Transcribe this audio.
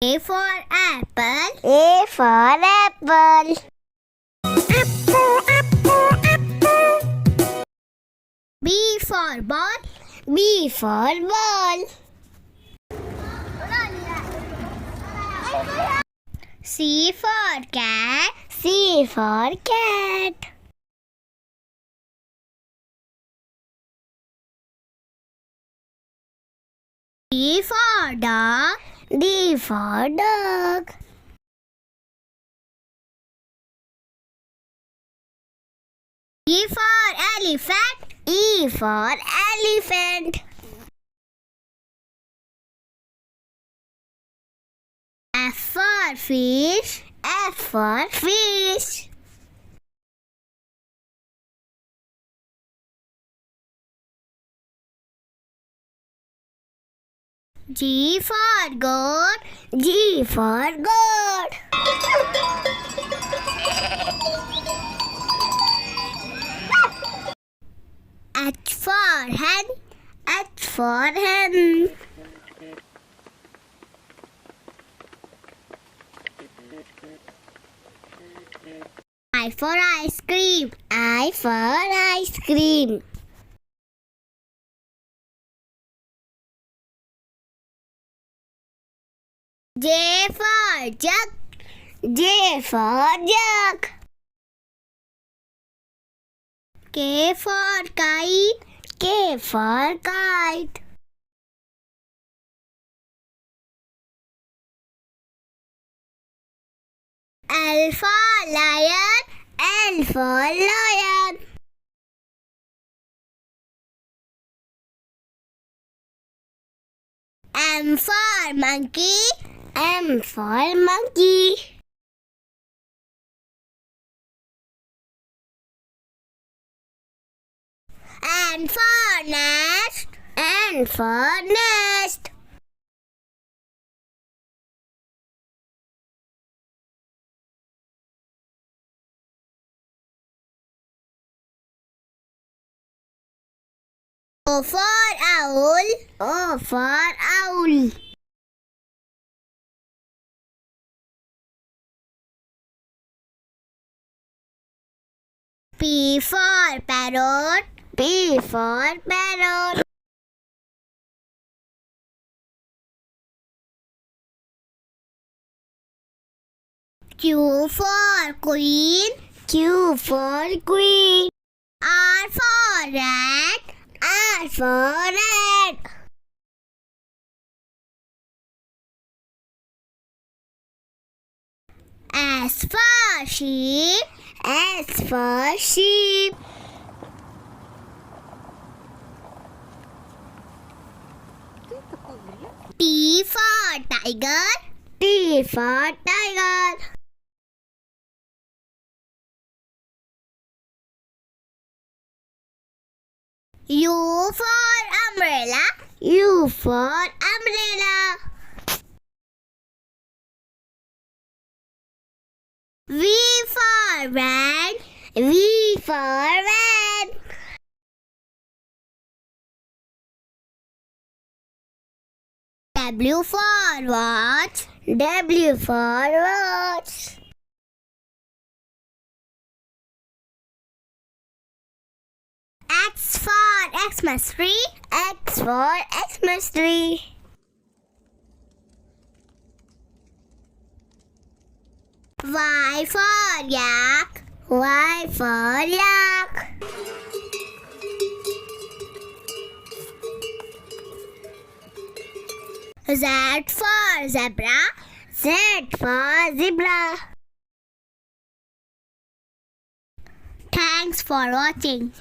A for apple. A for apple. Apple, apple, apple. B for ball. B for ball. C for cat. C for cat. D for dog. D for dog. E for elephant. E for elephant. F for fish. F for fish. G for goat. G for goat. H for hen. H for hen. I for ice cream. I for ice cream. J for jug. J for jug. K for kite. K for kite. L for lion. L for lion. M for monkey. M for monkey. N for nest. N for nest. O for owl. O for owl. P for parrot. P for parrot. Q for queen. Q for queen. R for rat. R for rat. S for sheep. S for sheep. T for tiger. T for tiger. U for umbrella. U for umbrella. V for van. V for van. W for watch. W for watch. X for Xmas tree. X for Xmas tree. Y for yak. Y for yak. Z for zebra. Z for zebra. Thanks for watching.